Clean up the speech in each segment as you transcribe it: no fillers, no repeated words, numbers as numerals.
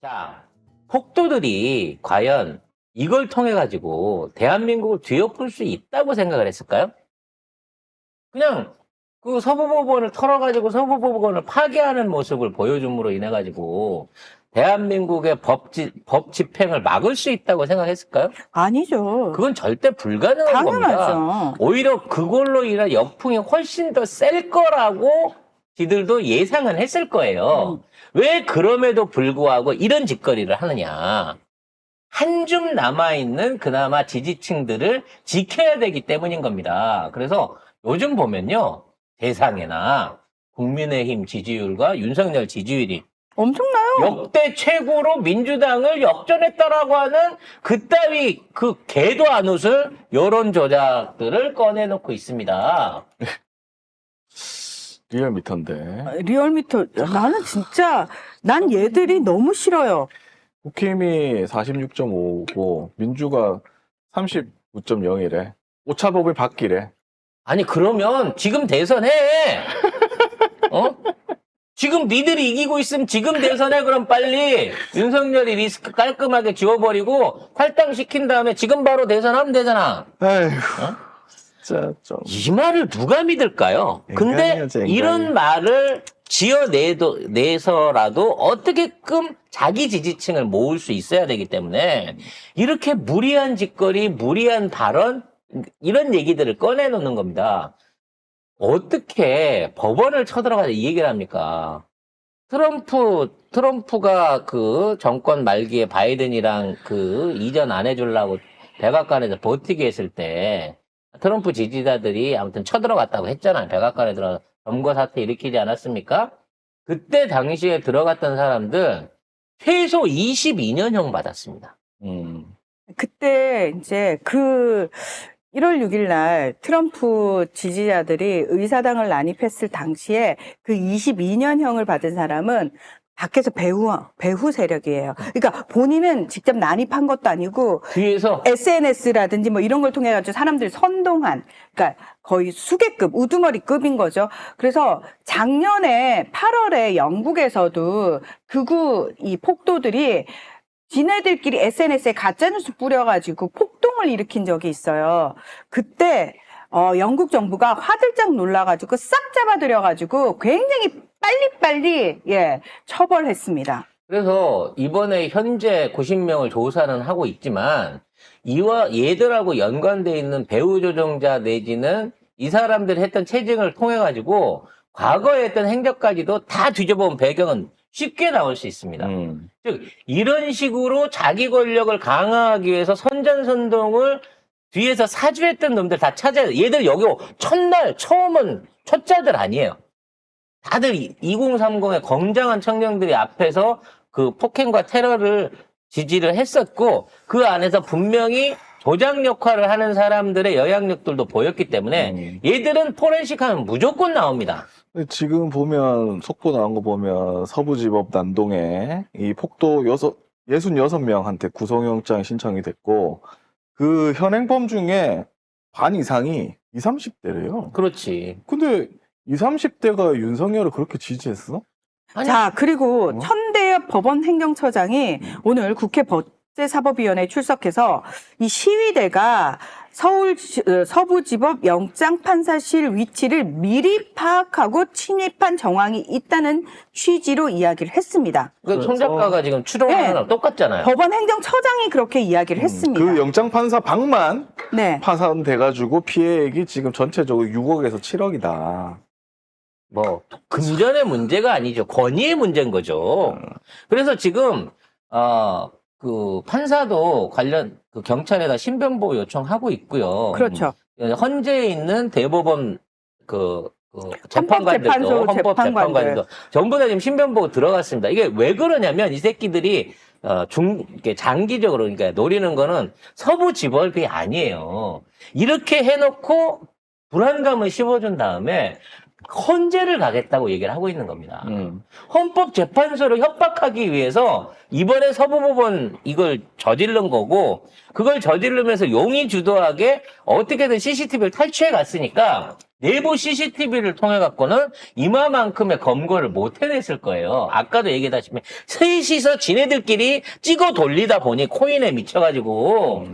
자, 폭도들이 과연 이걸 통해 가지고 대한민국을 뒤엎을 수 있다고 생각을 했을까요? 그냥 그 서부법원을 털어가지고 서부법원을 파괴하는 모습을 보여줌으로 인해 가지고 대한민국의 법 집행을 막을 수 있다고 생각했을까요? 아니죠. 그건 절대 불가능한 겁니다. 당연하죠. 오히려 그걸로 인한 역풍이 훨씬 더 셀 거라고 지들도 예상은 했을 거예요. 왜 그럼에도 불구하고 이런 짓거리를 하느냐. 한 줌 남아있는 그나마 지지층들을 지켜야 되기 때문인 겁니다. 그래서 요즘 보면요. 대상에나 국민의힘 지지율과 윤석열 지지율이 엄청나요. 역대 최고로 민주당을 역전했다라고 하는 그따위 그 개도 안 웃을 여론 조작들을 꺼내놓고 있습니다. 리얼미터인데. 리얼미터 나는 진짜 난 얘들이 너무 싫어요. 국힘이 46.5고 민주가 39.0이래. 오차범위 바뀌래. 아니 그러면 지금 대선해. 어? 지금 니들이 이기고 있으면 지금 대선해. 그럼 빨리 윤석열이 리스크 깔끔하게 지워버리고 탈당시킨 다음에 지금 바로 대선하면 되잖아. 에휴, 진짜 좀. 이 말을 누가 믿을까요? 근데 인간이야, 인간이. 이런 말을 지어내서라도 어떻게끔 자기 지지층을 모을 수 있어야 되기 때문에 이렇게 무리한 짓거리, 무리한 발언 이런 얘기들을 꺼내놓는 겁니다. 어떻게 법원을 쳐들어가서 이 얘기를 합니까? 트럼프가 그 정권 말기에 바이든이랑 그 이전 안 해주려고 백악관에서 버티게 했을 때 트럼프 지지자들이 아무튼 쳐들어갔다고 했잖아요. 백악관에 들어가서 점거 사태 일으키지 않았습니까? 그때 당시에 들어갔던 사람들 최소 22년형 받았습니다. 그때 이제 그 1월 6일 날 트럼프 지지자들이 의사당을 난입했을 당시에 그 22년형을 받은 사람은 밖에서 배후 세력이에요. 그러니까 본인은 직접 난입한 것도 아니고 뒤에서 SNS라든지 뭐 이런 걸 통해 가지고 사람들 선동한, 그러니까 거의 수개급, 우두머리급인 거죠. 그래서 작년에 8월에 영국에서도 극우 이 폭도들이 지네들끼리 SNS에 가짜뉴스 뿌려가지고 폭동을 일으킨 적이 있어요. 그때 영국 정부가 화들짝 놀라가지고 싹 잡아들여가지고 굉장히 빨리빨리 처벌했습니다. 그래서 이번에 현재 90명을 조사는 하고 있지만 이와 얘들하고 연관돼 있는 배후 조종자 내지는 이 사람들이 했던 체증을 통해 가지고 과거에 했던 행적까지도 다 뒤져본 배경은 쉽게 나올 수 있습니다. 즉 이런 식으로 자기 권력을 강화하기 위해서 선전선동을 뒤에서 사주했던 놈들 다 찾아야 돼. 얘들 여기 첫날 처음은 초짜들 아니에요. 다들 2030의 건장한 청년들이 앞에서 그 폭행과 테러를 지지를 했었고 그 안에서 분명히 조작 역할을 하는 사람들의 영향력들도 보였기 때문에 얘들은 포렌식 하면 무조건 나옵니다. 근데 지금 보면 속보 나온 거 보면 서부지법 난동에 이 폭도 66명한테 구속영장 신청이 됐고 그 현행범 중에 반 이상이 20, 30대래요. 그렇지. 근데 20, 30대가 윤석열을 그렇게 지지했어? 아니, 자, 그리고 천대엽 법원행정처장이 오늘 국회 법제사법위원회에 출석해서 이 시위대가 서부지법 영장판사실 위치를 미리 파악하고 침입한 정황이 있다는 취지로 이야기를 했습니다. 그 손작가가 지금 추론하는 네. 거랑 똑같잖아요. 법원행정처장이 그렇게 이야기를 했습니다. 그 영장판사 방만 네. 파산돼가지고 피해액이 지금 전체적으로 6억에서 7억이다. 뭐 금전의 문제가 아니죠. 권위의 문제인 거죠. 그래서 지금 그 판사도 관련 그 경찰에다 신변보호 요청하고 있고요. 그렇죠. 헌재에 있는 대법원 재판관들도 헌법재판관들도 전부 다 지금 신변보호 들어갔습니다. 이게 왜 그러냐면 이 새끼들이 이렇게 장기적으로 그러니까 노리는 거는 서부지법이 아니에요. 이렇게 해놓고 불안감을 심어준 다음에 헌재를 가겠다고 얘기를 하고 있는 겁니다. 헌법재판소를 협박하기 위해서 이번에 서부법원 이걸 저지른 거고 그걸 저지르면서 용의 주도하게 어떻게든 CCTV를 탈취해 갔으니까 내부 CCTV를 통해 갖고는 이마만큼의 검거를 못 해냈을 거예요. 아까도 얘기했다시피 셋이서 지네들끼리 찍어 돌리다 보니 코인에 미쳐가지고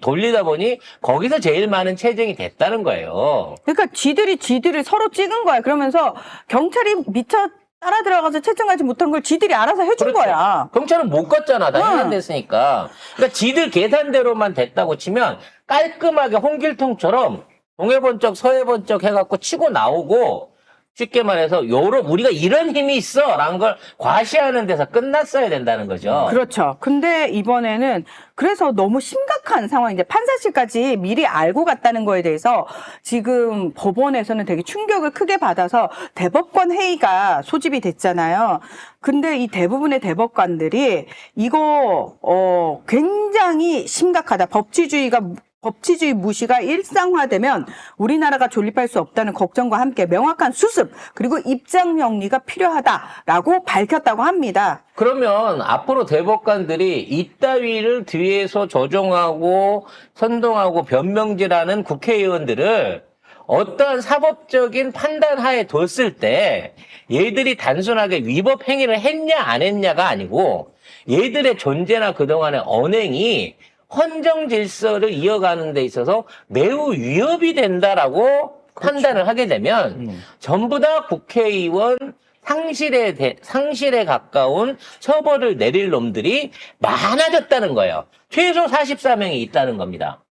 돌리다 보니 거기서 제일 많은 체증이 됐다는 거예요. 그러니까 지들이 서로 찍은 거야. 그러면서 경찰이 미처 따라 들어가서 채증하지 못한 걸 지들이 알아서 해준 그렇죠. 거야. 경찰은 못 갔잖아. 다 응. 해산됐으니까. 그러니까 지들 계산대로만 됐다고 치면 깔끔하게 홍길통처럼 동해번쩍 서해번쩍 해갖고 치고 나오고 쉽게 말해서 우리가 이런 힘이 있어 라는 걸 과시하는 데서 끝났어야 된다는 거죠. 그렇죠. 근데 이번에는 그래서 너무 심각한 상황인데 판사실까지 미리 알고 갔다는 거에 대해서 지금 법원에서는 되게 충격을 크게 받아서 대법관 회의가 소집이 됐잖아요. 근데 이 대부분의 대법관들이 이거 굉장히 심각하다. 법치주의 무시가 일상화되면 우리나라가 존립할 수 없다는 걱정과 함께 명확한 수습 그리고 입장 정리가 필요하다라고 밝혔다고 합니다. 그러면 앞으로 대법관들이 이따위를 뒤에서 조종하고 선동하고 변명질하는 국회의원들을 어떠한 사법적인 판단하에 뒀을 때 얘들이 단순하게 위법 행위를 했냐 안 했냐가 아니고 얘들의 존재나 그동안의 언행이 헌정 질서를 이어가는 데 있어서 매우 위협이 된다라고 판단을 하게 되면 전부 다 국회의원 상실에 가까운 처벌을 내릴 놈들이 많아졌다는 거예요. 최소 44명이 있다는 겁니다.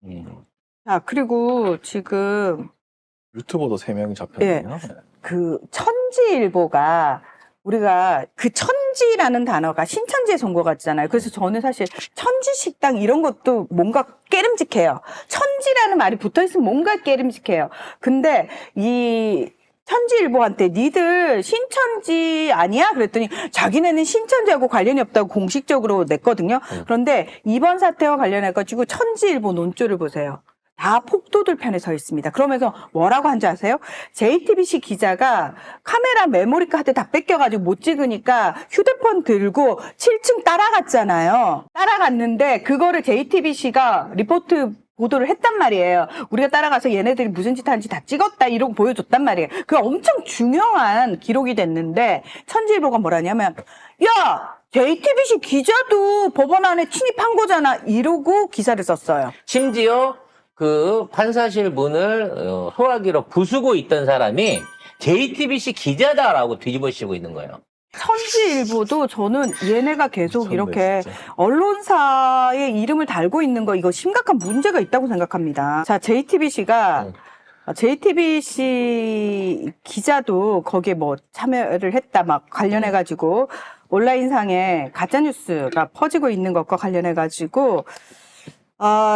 자, 그리고 지금 유튜버도 3명이 잡혔네요. 그 천지일보가 우리가 그 천지라는 단어가 신천지에 선 것 같잖아요. 그래서 저는 사실 천지식당 이런 것도 뭔가 깨름직해요. 천지라는 말이 붙어있으면 뭔가 깨름직해요. 근데 이 천지일보한테 니들 신천지 아니야? 그랬더니 자기네는 신천지하고 관련이 없다고 공식적으로 냈거든요. 그런데 이번 사태와 관련해가지고 천지일보 논조를 보세요. 다 폭도들 편에 서 있습니다. 그러면서 뭐라고 한지 아세요? JTBC 기자가 카메라 메모리 카드 다 뺏겨가지고 못 찍으니까 휴대폰 들고 7층 따라갔잖아요. 따라갔는데 그거를 JTBC가 리포트 보도를 했단 말이에요. 우리가 따라가서 얘네들이 무슨 짓 하는지 다 찍었다 이러고 보여줬단 말이에요. 그게 엄청 중요한 기록이 됐는데 천지일보가 뭐라냐면 야! JTBC 기자도 법원 안에 침입한 거잖아 이러고 기사를 썼어요. 심지어 그 판사실 문을 소화기로 부수고 있던 사람이 JTBC 기자다라고 뒤집어씌고 있는 거예요. 천지일보도 저는 얘네가 계속 미쳤네, 이렇게 진짜. 언론사의 이름을 달고 있는 거 이거 심각한 문제가 있다고 생각합니다. 자, JTBC가 JTBC 기자도 거기에 뭐 참여를 했다 막 관련해가지고 온라인상에 가짜뉴스가 퍼지고 있는 것과 관련해가지고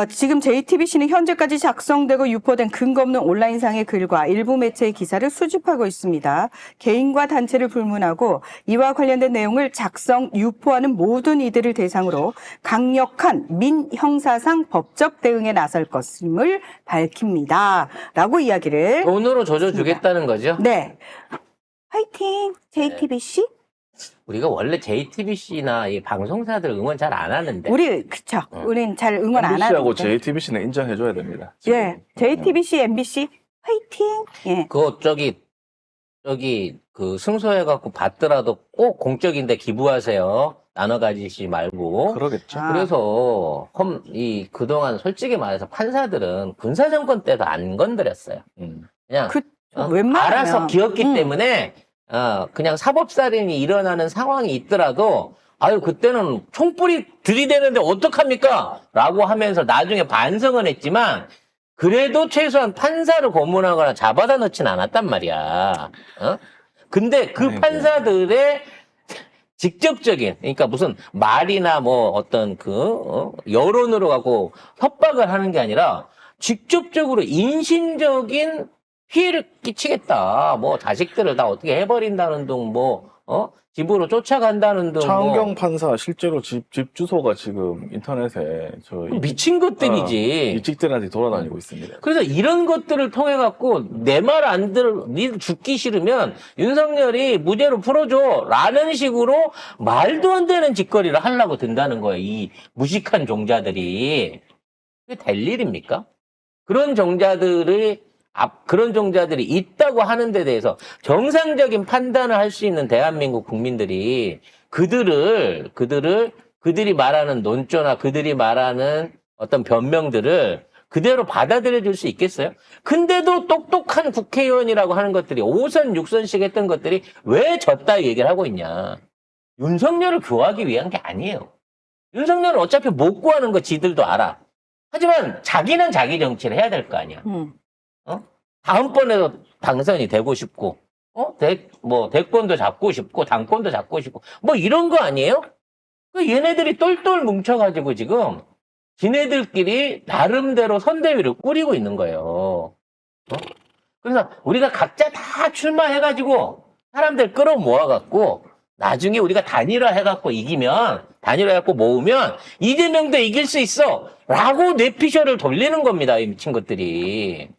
지금 JTBC는 현재까지 작성되고 유포된 근거 없는 온라인상의 글과 일부 매체의 기사를 수집하고 있습니다. 개인과 단체를 불문하고 이와 관련된 내용을 작성, 유포하는 모든 이들을 대상으로 강력한 민형사상 법적 대응에 나설 것임을 밝힙니다. 라고 이야기를. 돈으로 조져주겠다는 거죠. 네. 화이팅! JTBC? 우리가 원래 JTBC나 이 방송사들 응원 잘 안 하는데. 그쵸. 우린 잘 응원 안 MBC하고 하는데. JTBC는 인정해줘야 됩니다. 예. JTBC, MBC, 화이팅! 예. 그거 그 승소해갖고 받더라도 꼭 공적인데 기부하세요. 나눠 가지시 말고. 그러겠죠. 그래서 그동안 솔직히 말해서 판사들은 군사정권 때도 안 건드렸어요. 그냥 웬만하면. 알아서 기었기 때문에 그냥 사법살인이 일어나는 상황이 있더라도 그때는 총불이 들이대는데 어떡합니까? 라고 하면서 나중에 반성은 했지만 그래도 최소한 판사를 고문하거나 잡아다 넣진 않았단 말이야. 근데 그 아이고. 판사들의 직접적인, 그러니까 무슨 말이나 뭐 어떤 여론으로 갖고 협박을 하는 게 아니라 직접적으로 인신적인 피해를 끼치겠다. 뭐 자식들을 다 어떻게 해버린다는 등 집으로 쫓아간다는 등 차은경 판사 실제로 집 주소가 지금 인터넷에 미친 것들이지. 일직들한테 돌아다니고 있습니다. 그래서 이런 것들을 통해 갖고 내 말 안 니들 죽기 싫으면 윤석열이 무죄로 풀어줘 라는 식으로 말도 안 되는 짓거리를 하려고 든다는 거예요. 이 무식한 종자들이. 그게 될 일입니까? 그런 종자들이 그런 종자들이 있다고 하는 데 대해서 정상적인 판단을 할 수 있는 대한민국 국민들이 그들이 말하는 논조나 그들이 말하는 어떤 변명들을 그대로 받아들여 줄 수 있겠어요? 근데도 똑똑한 국회의원이라고 하는 것들이 5선, 6선씩 했던 것들이 왜 졌다 얘기를 하고 있냐. 윤석열을 구하기 위한 게 아니에요. 윤석열은 어차피 못 구하는 거 지들도 알아. 하지만 자기는 자기 정치를 해야 될 거 아니야. 다음번에도 당선이 되고 싶고, 대권도 잡고 싶고, 당권도 잡고 싶고, 뭐 이런 거 아니에요? 얘네들이 똘똘 뭉쳐가지고 지금 지네들끼리 나름대로 선대위를 꾸리고 있는 거예요. 그래서 우리가 각자 다 출마해가지고 사람들 끌어모아갖고 나중에 우리가 단일화해갖고 단일화해갖고 모으면 이재명도 이길 수 있어! 라고 뇌피셜을 돌리는 겁니다, 이 미친 것들이.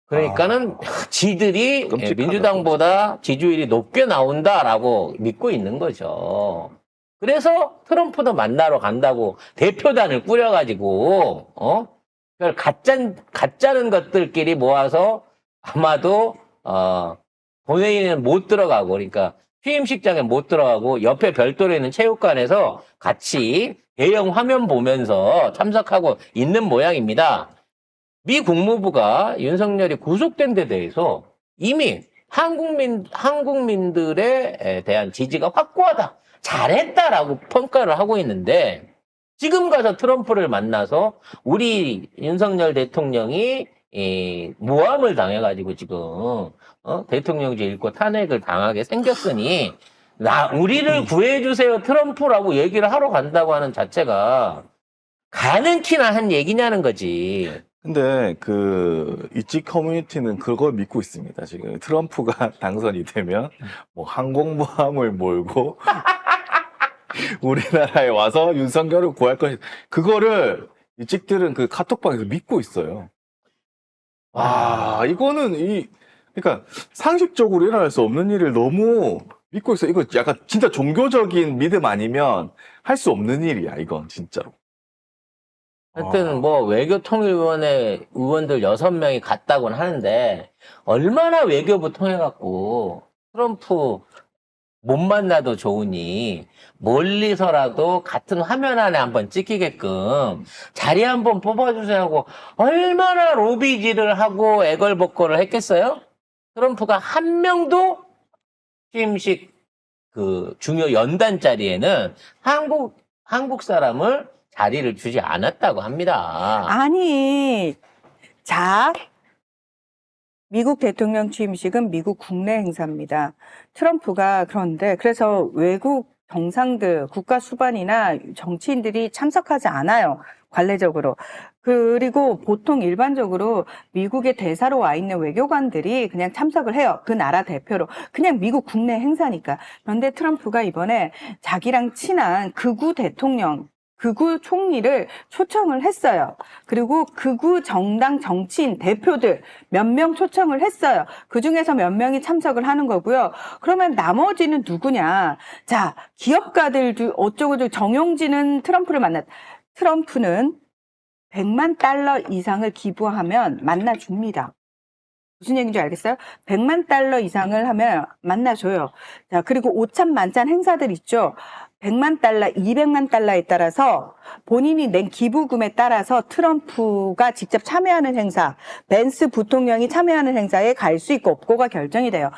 그러니까는 지들이 끔찍하다, 민주당보다 지지율이 높게 나온다라고 믿고 있는 거죠. 그래서 트럼프도 만나러 간다고 대표단을 꾸려가지고, 가짜는 것들끼리 모아서 아마도, 본회의는 못 들어가고, 그러니까 취임식장에 못 들어가고, 옆에 별도로 있는 체육관에서 같이 대형 화면 보면서 참석하고 있는 모양입니다. 미 국무부가 윤석열이 구속된 데 대해서 이미 한국민들에 대한 지지가 확고하다. 잘했다라고 평가를 하고 있는데 지금 가서 트럼프를 만나서 우리 윤석열 대통령이 모함을 당해가지고 지금 대통령직 잃고 탄핵을 당하게 생겼으니 우리를 구해주세요 트럼프라고 얘기를 하러 간다고 하는 자체가 가는 키나 한 얘기냐는 거지. 근데 이지 커뮤니티는 그걸 믿고 있습니다. 지금 트럼프가 당선이 되면 뭐 항공모함을 몰고 우리나라에 와서 윤석열을 구할 것이 그거를 이 찍들은 그 카톡방에서 믿고 있어요. 이거는 그러니까 상식적으로 일어날 수 없는 일을 너무 믿고 있어요. 이거 약간 진짜 종교적인 믿음 아니면 할 수 없는 일이야, 이건 진짜로. 하여튼 외교통일위원회 의원들 6명이 갔다고는 하는데 얼마나 외교부 통해갖고 트럼프 못 만나도 좋으니 멀리서라도 같은 화면 안에 한번 찍히게끔 자리 한번 뽑아주세요 하고 얼마나 로비질을 하고 애걸복걸을 했겠어요? 트럼프가 한 명도 취임식 중요 연단 자리에는 한국 사람을 자리를 주지 않았다고 합니다. 아니, 미국 대통령 취임식은 미국 국내 행사입니다. 트럼프가 그래서 외국 정상들, 국가 수반이나 정치인들이 참석하지 않아요. 관례적으로. 그리고 보통 일반적으로 미국의 대사로 와 있는 외교관들이 그냥 참석을 해요. 그 나라 대표로. 그냥 미국 국내 행사니까. 그런데 트럼프가 이번에 자기랑 친한 극우 총리를 초청을 했어요. 그리고 극우 정당 정치인 대표들 몇 명 초청을 했어요. 그중에서 몇 명이 참석을 하는 거고요. 그러면 나머지는 누구냐? 자, 기업가들도 어쩌고저쩌고 정용진은 트럼프를 트럼프는 $100만 이상을 기부하면 만나줍니다. 무슨 얘기인지 알겠어요? $100만 이상을 하면 만나줘요. 자, 그리고 오찬만찬 행사들 있죠. $100만, $200만 따라서 본인이 낸 기부금에 따라서 트럼프가 직접 참여하는 행사, 벤스 부통령이 참여하는 행사에 갈 수 있고 없고가 결정이 돼요.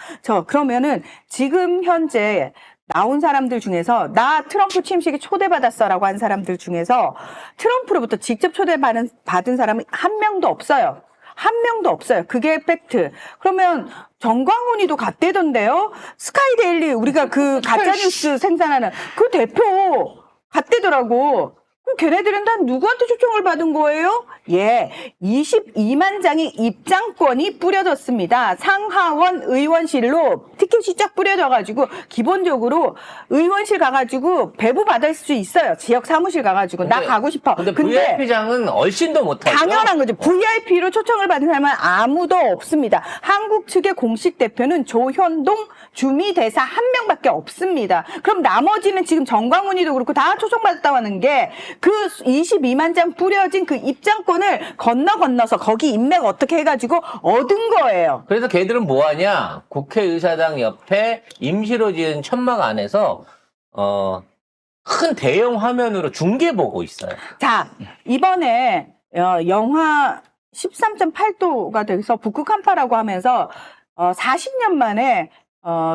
그러면은 지금 현재 나온 사람들 중에서 나 트럼프 취임식에 초대받았어라고 한 사람들 중에서 트럼프로부터 직접 초대받은 사람은 한 명도 없어요. 한 명도 없어요. 그게 팩트. 그러면 정광훈이도 갔대던데요. 스카이데일리 우리가 그 가짜뉴스 생산하는 그 대표 갔대더라고. 그럼 걔네들은 다 누구한테 초청을 받은 거예요? 22만 장의 입장권이 뿌려졌습니다. 상하원 의원실로 티켓이 쫙 뿌려져가지고 기본적으로 의원실 가가지고 배부받을 수 있어요. 지역 사무실 가가지고 나 가고 싶어. 근데 VIP장은 얼씬도 못하죠. 당연한 거죠. VIP로 초청을 받은 사람은 아무도 없습니다. 한국 측의 공식 대표는 조현동 주미대사 한 명밖에 없습니다. 그럼 나머지는 지금 정광훈이도 그렇고 다 초청받았다고 하는 게 그 22만 장 뿌려진 그 입장권을 건너서 거기 인맥 어떻게 해가지고 얻은 거예요. 그래서 걔들은 뭐 하냐? 국회의사당 옆에 임시로 지은 천막 안에서 큰 대형 화면으로 중계 보고 있어요. 자, 이번에 영하 13.8도가 돼서 북극 한파라고 하면서 40년 만에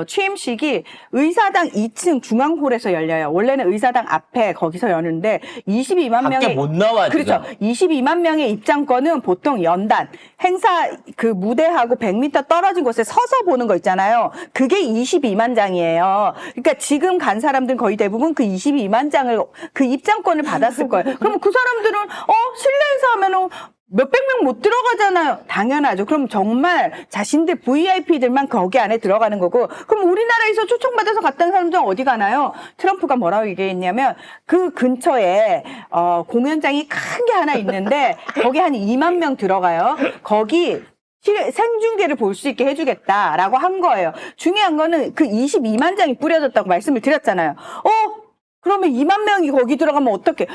취임식이 의사당 2층 중앙홀에서 열려요. 원래는 의사당 앞에 거기서 여는데 22만 밖에 명의 못 나와 지금. 그렇죠. 22만 명의 입장권은 보통 연단 행사 그 무대하고 100m 떨어진 곳에 서서 보는 거 있잖아요. 그게 22만 장이에요. 그러니까 지금 간 사람들은 거의 대부분 그 22만 장을 그 입장권을 받았을 거예요. 그러면 그 사람들은 실내에서 하면은 몇백 명 못 들어가잖아요. 당연하죠. 그럼 정말 자신들 VIP들만 거기 안에 들어가는 거고, 그럼 우리나라에서 초청받아서 갔다는 사람들은 어디 가나요? 트럼프가 뭐라고 얘기했냐면, 그 근처에, 공연장이 큰 게 하나 있는데, 거기 한 2만 명 들어가요. 거기, 생중계를 볼 수 있게 해주겠다라고 한 거예요. 중요한 거는 그 22만 장이 뿌려졌다고 말씀을 드렸잖아요. 그러면 2만 명이 거기 들어가면 어떡해?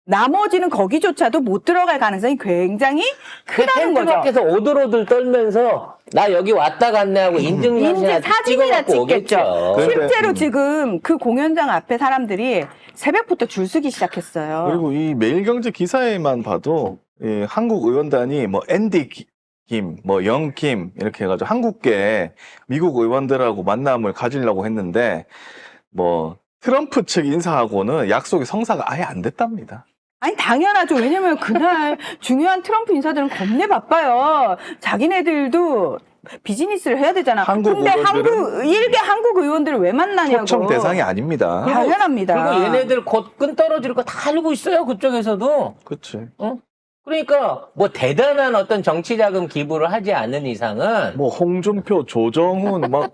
나머지는 거기조차도 못 들어갈 가능성이 굉장히 크다는 텐트 거죠. 밖에서 오들오들 떨면서 나 여기 왔다 갔네 하고 인증사진이나 사진이나 찍어갖고 찍겠죠. 오겠죠. 그런데- 실제로 지금 그 공연장 앞에 사람들이 새벽부터 줄 서기 시작했어요. 그리고 이 매일경제 기사에만 봐도 이 한국 의원단이 뭐 앤디 김, 뭐 영김 이렇게 해가지고 한국계 미국 의원들하고 만남을 가지려고 했는데 뭐 트럼프 측 인사하고는 약속이 성사가 아예 안 됐답니다. 아니 당연하죠. 왜냐면 그날 중요한 트럼프 인사들은 겁내 바빠요. 자기네들도 비즈니스를 해야 되잖아. 한국 근데 의원들은 일개 한국 의원들을 왜 만나냐고. 초청 대상이 아닙니다. 당연합니다. 그리고 얘네들 곧 끈 떨어질 거 다 알고 있어요. 그쪽에서도. 그치. 그러니까 뭐 대단한 어떤 정치 자금 기부를 하지 않는 이상은 뭐 홍준표, 조정훈 막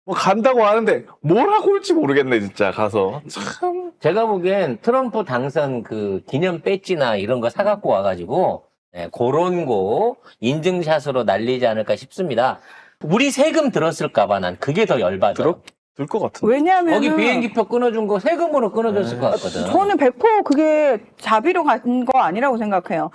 뭐 간다고 하는데 뭘 하고 올지 모르겠네 진짜 가서 참. 제가 보기엔 트럼프 당선 그 기념 배지나 이런 거 사갖고 와가지고 그런 거 인증샷으로 날리지 않을까 싶습니다. 우리 세금 들었을까봐 난 그게 더 열받아. 들 것 같은데. 왜냐하면 거기 비행기표 끊어준 거 세금으로 끊어줬을 것 같거든. 저는 100% 그게 자비로 간 거 아니라고 생각해요.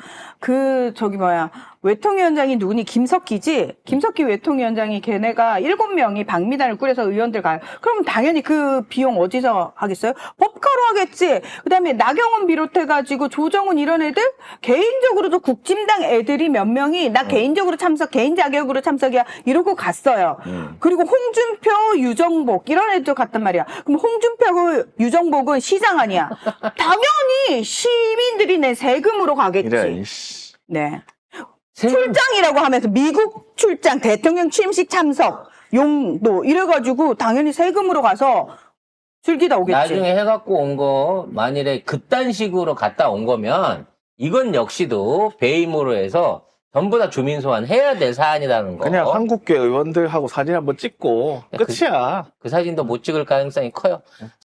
외통위원장이 누구니? 김석기지? 김석기 외통위원장이 걔네가 7명이 방미단을 꾸려서 의원들 가요. 그럼 당연히 그 비용 어디서 하겠어요? 법카로 하겠지. 그 다음에 나경원 비롯해가지고 조정훈 이런 애들? 개인적으로도 국진당 애들이 몇 명이 나 개인적으로 참석, 개인 자격으로 참석이야. 이러고 갔어요. 그리고 홍준표, 유정복 이런 애들 갔단 말이야. 그럼 홍준표하고 유정복은 시장 아니야. 당연히 시민들이 내 세금으로 가겠지. 이래 이씨. 네. 출장이라고 하면서 미국 출장, 대통령 취임식 참석, 용도 이래가지고 당연히 세금으로 가서 즐기다 오겠지. 나중에 해갖고 온 거 만일에 그딴 식으로 갔다 온 거면 이건 역시도 배임으로 해서 전부 다 주민 소환 해야 될 사안이라는 거. 그냥 한국계 의원들하고 사진 한번 찍고 그- 끝이야. 그 사진도 못 찍을 가능성이 커요.